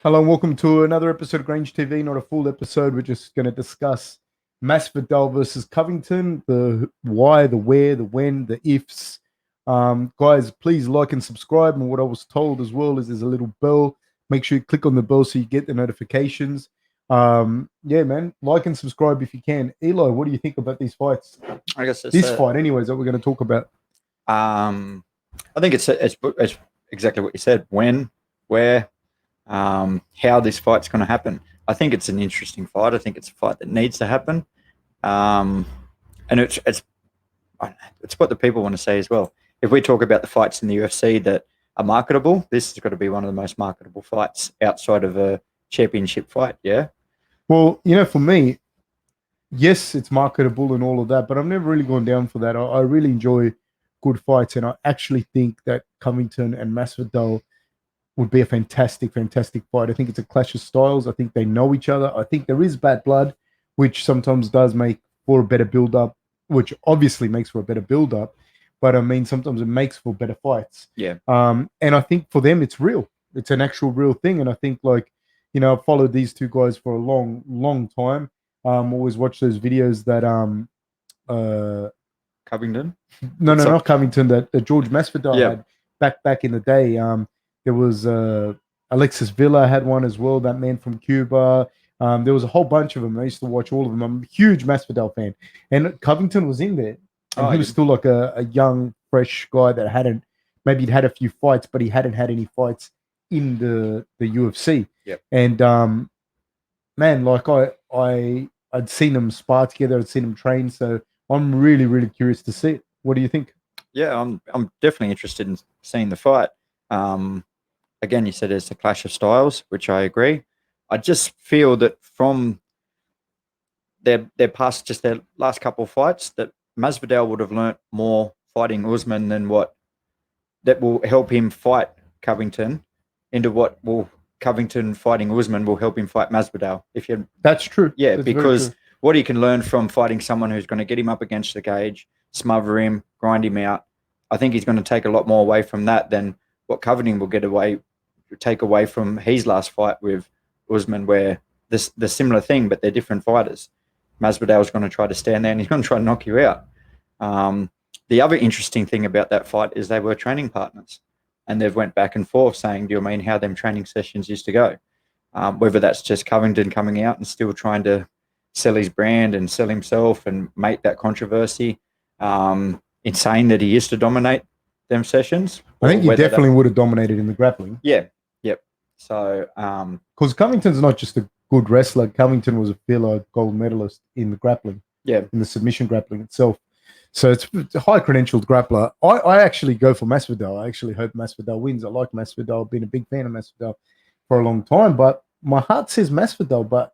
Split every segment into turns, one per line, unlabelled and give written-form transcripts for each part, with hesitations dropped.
Hello and welcome to another episode of Grange TV. Not a full episode. We're just going to discuss Masvidal versus Covington, the why, the where, the when, the ifs. Guys, please like and subscribe. And what I was told as well is there's a little bell. Make sure you click on the bell so you get the notifications. Yeah, man, like and subscribe if you can. Eli, what do you think about these fights?
I guess
This fight, anyways, that we're going to talk about.
I think it's exactly what you said. When, where, how this fight's going to happen. I think it's an interesting fight. I think it's a fight that needs to happen, and it's what the people want to say as well. If we talk about the fights in the UFC that are marketable, this has got to be one of the most marketable fights outside of a championship fight. Yeah.
Well, for me, yes, it's marketable and all of that, but I've never really gone down for that. I really enjoy good fights, and I actually think that Covington and Masvidal would be a fantastic, fantastic fight. I think it's a clash of styles. I think they know each other. I think there is bad blood, which sometimes does make for a better build-up, which obviously makes for a better build-up. But I mean, sometimes it makes for better fights.
Yeah.
And I think for them, it's real. It's an actual real thing. And I think, I've followed these two guys for a long, long time. Always watch those videos that
Covington.
No, not Covington. That George Masvidal had back in the day. There was Alexis Villa had one as well. That man from Cuba. There was a whole bunch of them. I used to watch all of them. I'm a huge Masvidal fan, and Covington was in there. And he was still like a young, fresh guy that maybe he'd had a few fights, but he hadn't had any fights in the UFC.
Yep.
And man, like I'd seen them spar together. I'd seen them train. So I'm really, really curious to see it. What do you think?
Yeah, I'm definitely interested in seeing the fight. Again, you said it's a clash of styles, which I agree. I just feel that from their past, just their last couple of fights, that Masvidal would have learnt more fighting Usman than that will help him fight Covington into what will Covington fighting Usman will help him fight Masvidal.
That's true.
Yeah,
That's
because what he can learn from fighting someone who's going to get him up against the cage, smother him, grind him out, I think he's going to take a lot more away from that than what Covington will take away from his last fight with Usman, where the similar thing, but they're different fighters. Masvidal's going to try to stand there and he's going to try to knock you out. The other interesting thing about that fight is they were training partners, and they've went back and forth saying, do you mean how them training sessions used to go? Whether that's just Covington coming out and still trying to sell his brand and sell himself and make that controversy, in saying that he used to dominate them sessions.
I think he definitely would have dominated in the grappling.
Yeah, yep. So,
because Covington's not just a good wrestler. Covington was a fellow gold medalist in the grappling.
Yeah,
in the submission grappling itself. So it's a high-credentialed grappler. I actually go for Masvidal. I actually hope Masvidal wins. I like Masvidal. I've been a big fan of Masvidal for a long time, but my heart says Masvidal, but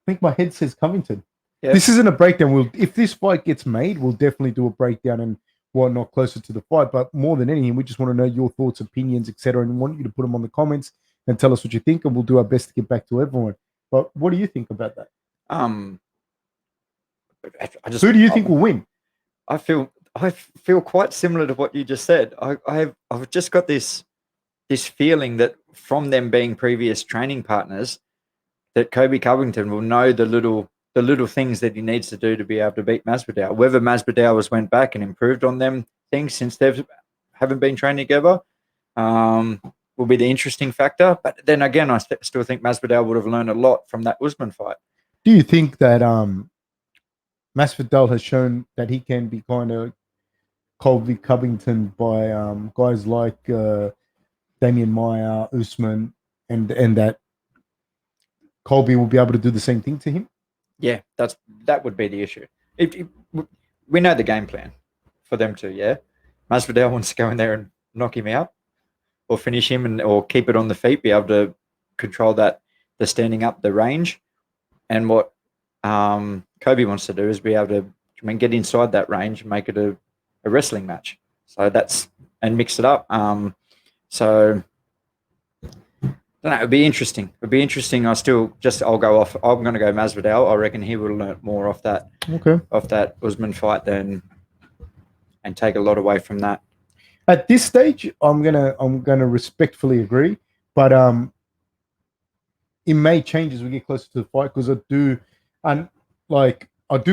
I think my head says Covington. Yeah. This isn't a breakdown. If this fight gets made, we'll definitely do a breakdown and whatnot closer to the fight. But more than anything, we just want to know your thoughts, opinions, etc., and want you to put them on the comments and tell us what you think, and we'll do our best to get back to everyone. But what do you think about that? Who do you think will win?
I feel quite similar to what you just said. I've just got this feeling that from them being previous training partners, that Colby Covington will know the little things that he needs to do to be able to beat Masvidal. Whether Masvidal has went back and improved on them things since they haven't been training together, will be the interesting factor. But then again, I still think Masvidal would have learned a lot from that Usman fight.
Do you think that Masvidal has shown that he can be kind of Colby Covington by guys like Damian Maia, Usman, and that Colby will be able to do the same thing to him?
Yeah, that would be the issue. We know the game plan for them to, yeah. Masvidal wants to go in there and knock him out or finish him or keep it on the feet, be able to control the standing up, the range. And what Colby wants to do is be able to get inside that range and make it a wrestling match. So and mix it up. So I don't know, it'd be interesting. I'll go off. I'm going to go Masvidal. I reckon he would have learnt more off that Usman fight and take a lot away from that.
At this stage, I'm gonna respectfully agree, but it may change as we get closer to the fight because I do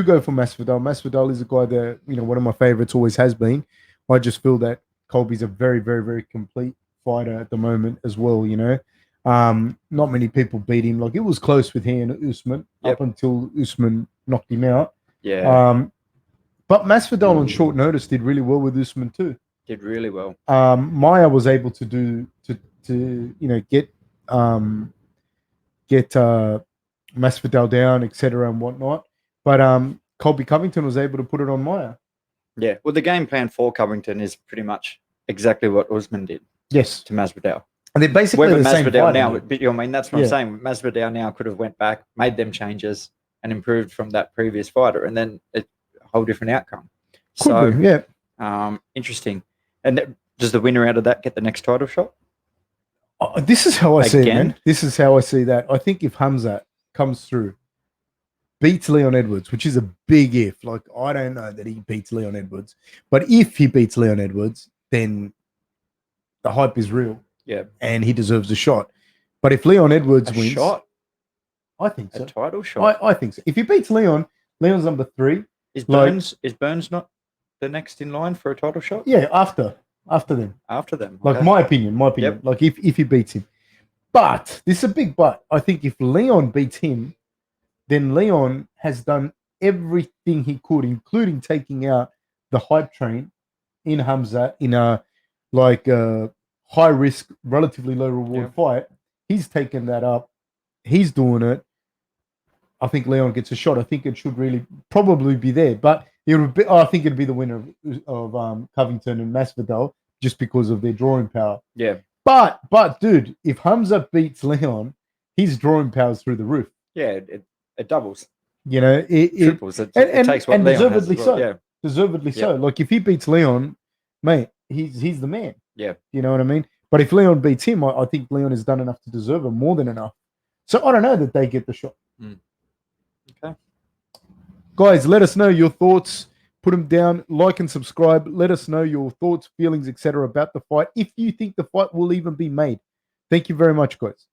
go for Masvidal. Masvidal is a guy that, one of my favorites, always has been. I just feel that Colby's a very, very, very complete fighter at the moment as well, Not many people beat him. Like, it was close with he and Usman up until Usman knocked him out.
Yeah.
But Masvidal on short notice did really well with Usman too.
Did really well.
Maya was able to get Masvidal down, etc. and whatnot. But Colby Covington was able to put it on Maya.
Yeah. Well, the game plan for Covington is pretty much exactly what Usman did.
Yes.
To Masvidal.
And they're basically the same fighter.
Now, but that's what I'm saying. Masvidal now could have went back, made them changes, and improved from that previous fighter, and then a whole different outcome.
Could be, yeah.
Interesting. And does the winner out of that get the next title shot?
This is how I see it, man. This is how I see that. I think if Hamzat comes through, beats Leon Edwards, which is a big if. Like, I don't know that he beats Leon Edwards, but if he beats Leon Edwards, then the hype is real.
Yeah.
And he deserves a shot. But if Leon Edwards wins,
shot?
I think so.
A title shot?
I think so. If he beats Leon's number 3.
Is Burns not the next in line for a title shot?
Yeah, after them.
After them.
Like,
okay.
my opinion.
Yep.
Like, if he beats him. But, this is a big but. I think if Leon beats him, then Leon has done everything he could, including taking out the hype train in Hamzat in a high risk, relatively low reward fight. He's taken that up. He's doing it. I think Leon gets a shot. I think it should really probably be there, but I think it'd be the winner of Covington and Masvidal just because of their drawing power.
Yeah.
But dude, if Hamza beats Leon, his drawing power is through the roof.
Yeah, it doubles.
It
triples. It takes what
and
Leon
deservedly
has.
so.
Yeah.
Deservedly so. Like, if he beats Leon, mate, he's the man.
Yeah.
You know what I mean? But if Leon beats him, I think Leon has done enough to deserve it, more than enough. So I don't know that they get the shot.
Okay.
Guys, let us know your thoughts. Put them down, like and subscribe. Let us know your thoughts, feelings, etc. about the fight. If you think the fight will even be made. Thank you very much, guys.